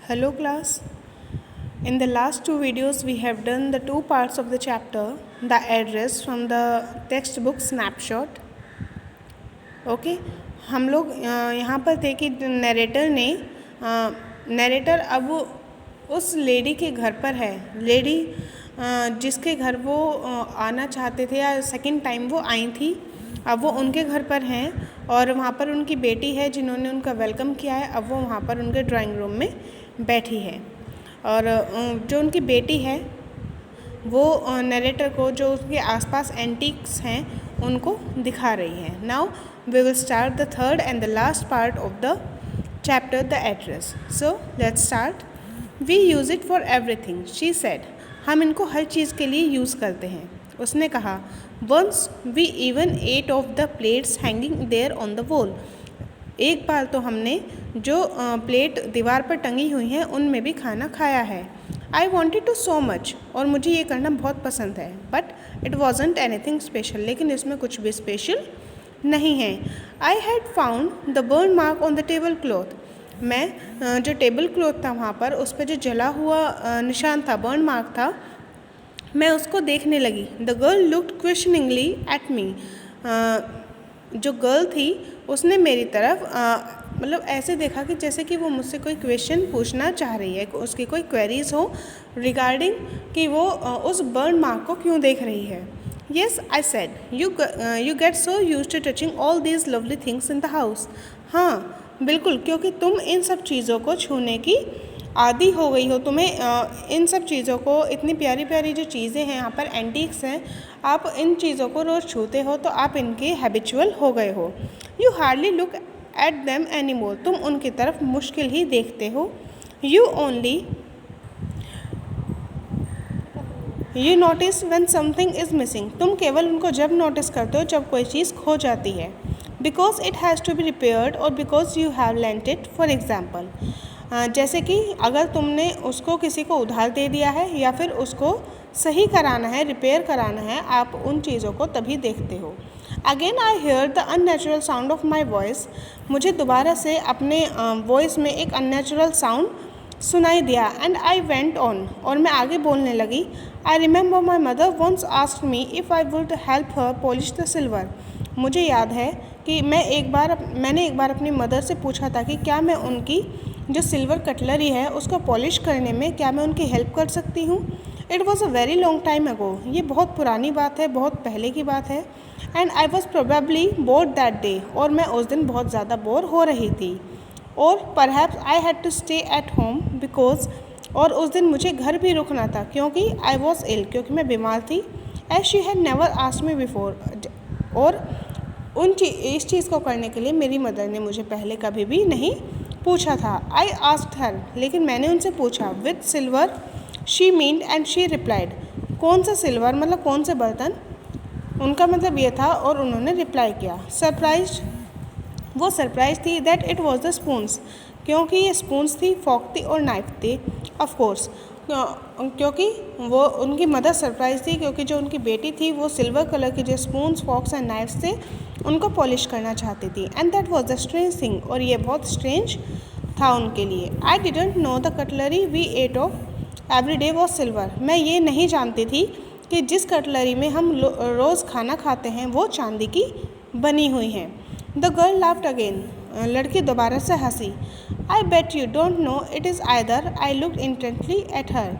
Hello class. In the last two videos we have done the two parts of the chapter, the address from the textbook snapshot. Okay हम लोग यहाँ पर थे कि narrator अब उस लेडी के घर पर है। लेडी जिसके घर वो आना चाहते थे या सेकंड टाइम वो आई थी, अब वो उनके घर पर हैं और वहाँ पर उनकी बेटी है जिन्होंने उनका वेलकम किया है। अब वो वहाँ पर उनके ड्राइंग रूम में बैठी है और जो उनकी बेटी है वो नरेटर को जो उसके आसपास एंटीक्स हैं उनको दिखा रही है। Now we will start the third and the last part of the chapter, the address. So let's start. We use it for everything, she said. हम इनको हर चीज़ के लिए यूज़ करते हैं, उसने कहा। Once we even ate off the plates hanging there on the wall. एक बार तो हमने जो प्लेट दीवार पर टंगी हुई हैं उनमें भी खाना खाया है। I wanted to so much, और मुझे ये करना बहुत पसंद है। But it wasn't anything special, लेकिन इसमें कुछ भी स्पेशल नहीं है। I had found the burn mark on the table cloth. मैं जो टेबल क्लॉथ था वहाँ पर उस पर जो जला हुआ निशान था, बर्न मार्क था, मैं उसको देखने लगी। The girl looked questioningly at me. जो गर्ल थी उसने मेरी तरफ मतलब ऐसे देखा कि जैसे कि वो मुझसे कोई क्वेश्चन पूछना चाह रही है, उसकी कोई क्वेरीज हो रिगार्डिंग कि वो उस बर्न मार्क को क्यों देख रही है। Yes I said, you get so used to touching all these lovely things in the house. हाँ बिल्कुल, क्योंकि तुम इन सब चीज़ों को छूने की आदी हो गई हो। तुम्हें इन सब चीज़ों को, इतनी प्यारी प्यारी जो चीज़ें हैं यहाँ पर एंटीक्स हैं, आप इन चीज़ों को रोज़ छूते हो तो आप इनके हैबिचुअल हो गए हो। You hardly look at them any more. तुम उनकी तरफ मुश्किल ही देखते हो। You notice when something is missing. तुम केवल उनको जब नोटिस करते हो जब कोई चीज़ खो जाती है। Because it has to be repaired और because you have lent it. For example, जैसे कि अगर तुमने उसको किसी को उधार दे दिया है या फिर उसको सही कराना है, रिपेयर कराना है, आप उन चीज़ों को तभी देखते हो। Again I hear the unnatural sound of my voice. मुझे दोबारा से अपने वॉइस में एक अननेचुरल साउंड सुनाई दिया। एंड आई वेंट ऑन, और मैं आगे बोलने लगी। I remember my mother once asked me if I would help her polish the silver. मुझे याद है कि मैंने एक बार अपनी मदर से पूछा था कि क्या मैं उनकी जो सिल्वर कटलरी है उसको पॉलिश करने में क्या मैं उनकी हेल्प कर सकती हूँ। It was a very long time ago. ये बहुत पुरानी बात है, बहुत पहले की बात है। And I was probably board that day, और मैं उस दिन बहुत ज़्यादा बोर हो रही थी। और perhaps I had to stay at home because, और उस दिन मुझे घर भी रुकना था क्योंकि आई वॉज इल, क्योंकि मैं बीमार थी। As she had never asked me before, और इस चीज़ को करने के लिए मेरी मदर ने मुझे पहले कभी भी नहीं पूछा था। आई आस्क्ड हर, लेकिन मैंने उनसे पूछा। With silver she meant and she replied. कौन सा सिल्वर, मतलब कौन से बर्तन, उनका मतलब ये था, और उन्होंने रिप्लाई किया। सरप्राइज, वो सरप्राइज थी that it was the spoons, क्योंकि ये स्पून्स थी, फॉक थी और नाइफ थी। ऑफकोर्स, क्योंकि वो उनकी मदर सरप्राइज थी क्योंकि जो उनकी बेटी थी वो सिल्वर कलर के जो स्पून्स, फॉक्स एंड नाइफ्स थे उनको पॉलिश करना चाहती थी। And that was the strange thing, और ये बहुत स्ट्रेंज था उनके लिए। I didn't know the cutlery we ate off every day was silver. मैं ये नहीं जानती थी कि जिस कटलरी में हम रोज़ खाना खाते हैं वो चांदी की बनी हुई हैं। The girl laughed again. लड़की दोबारा से हंसी। I bet you don't know it is either. I looked intently at her.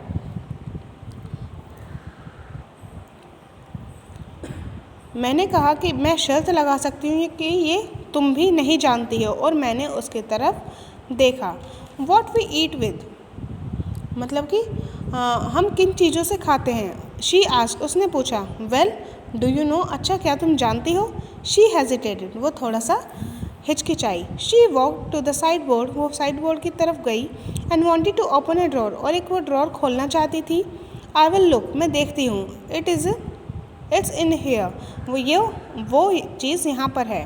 मैंने कहा कि मैं शर्त लगा सकती हूँ कि ये तुम भी नहीं जानती हो, और मैंने उसकी तरफ देखा। वॉट वी ईट विद, मतलब कि हम किन चीज़ों से खाते हैं। शी आस्क्ड, उसने पूछा। वेल डू यू नो, अच्छा क्या तुम जानती हो। शी हेजिटेटेड, वो थोड़ा सा हिचकिचाई। She walk to the sideboard, वो साइड बोर्ड की तरफ गई। And wanted to open a drawer, और एक वो ड्रॉर खोलना चाहती थी। आई विल लुक, मैं देखती हूँ। इट्स इन हेयर, वो चीज़ यहाँ पर है।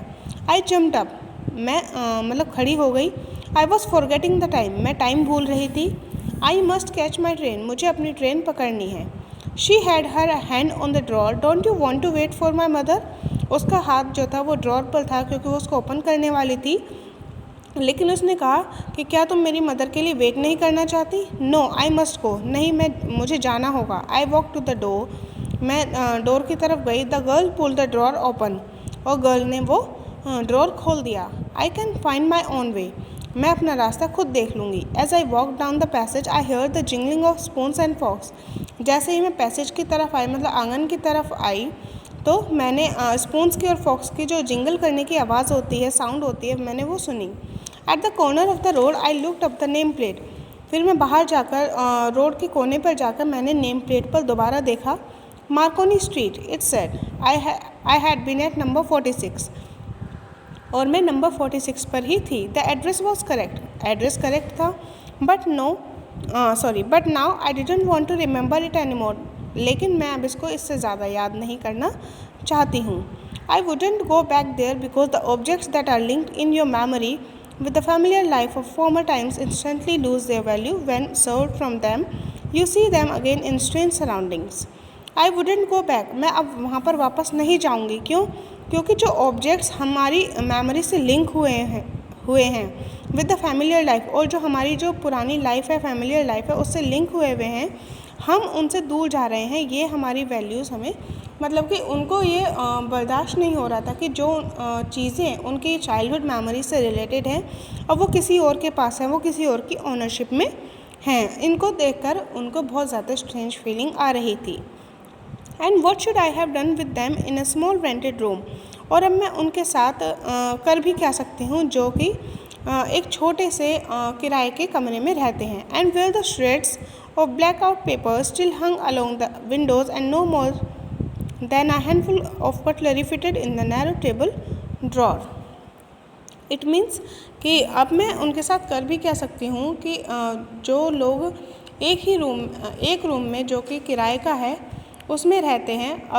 आई जम्प्ड अप, मैं मतलब खड़ी हो गई। I was forgetting the time, मैं टाइम भूल रही थी। I must catch my train, मुझे अपनी ट्रेन पकड़नी है। She had her hand on the drawer. Don't you want to wait for my mother. उसका हाथ जो था वो ड्रॉर पर था क्योंकि वो उसको ओपन करने वाली थी। लेकिन उसने कहा कि क्या तुम मेरी मदर के लिए वेट नहीं करना चाहती? नो आई मस्ट गो, नहीं मुझे जाना होगा। I walk to the door, मैं डोर की तरफ गई। The girl pull the drawer open, और गर्ल ने वो ड्रॉर खोल दिया। I can find my own way, मैं अपना रास्ता खुद देख लूँगी। As I walk down the passage I hear the jingling of spoons and forks, जैसे ही मैं पैसेज की तरफ आई, मतलब आंगन की तरफ आई, तो मैंने स्पून्स की और फॉक्स की जो जिंगल करने की आवाज़ होती है, साउंड होती है, मैंने वो सुनी। At the corner of the road I looked up the name plate, फिर मैं बाहर जाकर रोड के कोने पर जाकर मैंने नेम प्लेट पर दोबारा देखा। Marconi street, it said. I had been at number 46, और मैं नंबर 46 पर ही थी। The address was correct, address correct था। But now I didn't want to remember it any more, लेकिन मैं अब इसको इससे ज़्यादा याद नहीं करना चाहती हूँ। I wouldn't go back there because the objects that are linked in your memory with the familiar life of former times instantly lose their value when served from them. You see them again in strange surroundings. I wouldn't go back. मैं अब वहाँ पर वापस नहीं जाऊँगी। क्यों? क्योंकि जो ऑब्जेक्ट्स हमारी मेमोरी से लिंक हुए हैं विद द फैमिलियर लाइफ, और जो हमारी जो पुरानी लाइफ है, फैमिलियर लाइफ है, उससे लिंक हुए हुए हैं, हम उनसे दूर जा रहे हैं। ये हमारी वैल्यूज़ हमें, मतलब कि उनको ये बर्दाश्त नहीं हो रहा था कि जो चीज़ें उनकी चाइल्डहुड मेमोरी से रिलेटेड हैं, अब वो किसी और के पास है, वो किसी और की ओनरशिप में हैं। इनको देखकर उनको बहुत ज़्यादा स्ट्रेंज फीलिंग आ रही थी। And what should I have done with them in a small rented room, और अब मैं उनके साथ कर भी क्या सकती हूँ जो कि एक छोटे से किराए के कमरे में रहते हैं। And where the shreds of black out paper still hung along the windows and no more than a handful of cutlery fitted in the narrow table drawer. It means कि अब मैं उनके साथ कर भी क्या सकती हूँ कि जो लोग एक रूम में जो कि किराए का है उसमें रहते हैं,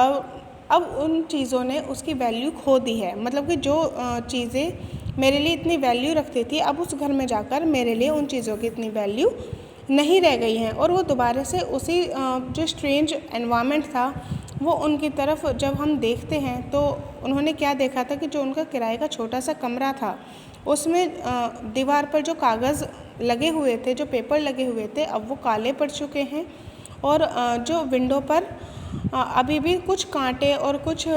अब उन चीज़ों ने उसकी वैल्यू खो दी है। मतलब कि जो चीज़ें मेरे लिए इतनी वैल्यू रखती थी, अब उस घर में जाकर मेरे लिए उन चीज़ों की इतनी वैल्यू नहीं रह गई हैं, और वो दोबारा से उसी जो स्ट्रेंज एनवायरनमेंट था वो उनकी तरफ जब हम देखते हैं तो उन्होंने क्या देखा था कि जो उनका किराए का छोटा सा कमरा था उसमें दीवार पर जो कागज़ लगे हुए थे, जो पेपर लगे हुए थे, अब वो काले पड़ चुके हैं, और जो विंडो पर अभी भी कुछ कांटे और कुछ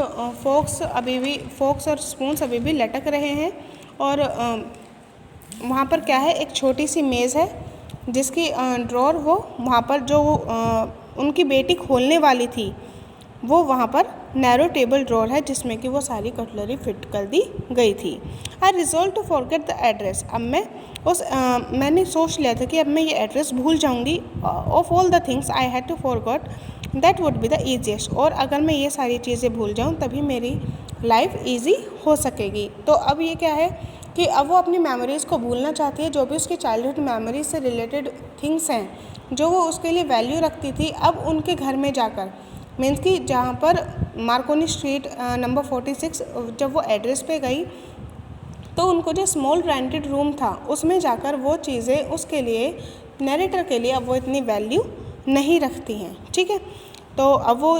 फोक्स और स्पून्स अभी भी लटक रहे हैं। और वहाँ पर क्या है, एक छोटी सी मेज़ है जिसकी ड्रॉर वो वहाँ पर जो उनकी बेटी खोलने वाली थी वो वहाँ पर नैरो टेबल ड्रॉर है जिसमें कि वो सारी कटलरी फिट कर दी गई थी। I resolve to forget the address, अब मैं मैंने सोच लिया था कि अब मैं ये एड्रेस भूल जाऊँगी। Of all the things I had to forgot that would be the easiest, और अगर मैं ये सारी चीज़ें भूल जाऊँ तभी मेरी लाइफ ईजी हो सकेगी। तो अब ये क्या है कि अब वो अपनी मेमोरीज़ को भूलना चाहती है, जो भी उसकी चाइल्डहुड मेमोरीज से रिलेटेड थिंग्स हैं जो वो उसके लिए वैल्यू रखती थी, अब उनके घर में जाकर, मीन्स कि जहाँ पर मार्कोनी स्ट्रीट नंबर 46, जब वो एड्रेस पे गई तो उनको जो स्मॉल रेंटेड रूम था उसमें जाकर वो चीज़ें उसके लिए, नैरेटर के लिए, अब वो इतनी वैल्यू नहीं रखती हैं। ठीक है, तो अब वो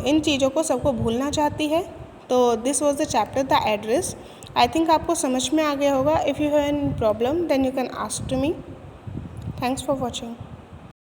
इन चीज़ों को सबको भूलना चाहती है। तो this was the chapter the address. I think आपको समझ में आ गया होगा। If you have any problem then you can ask to me. Thanks for watching.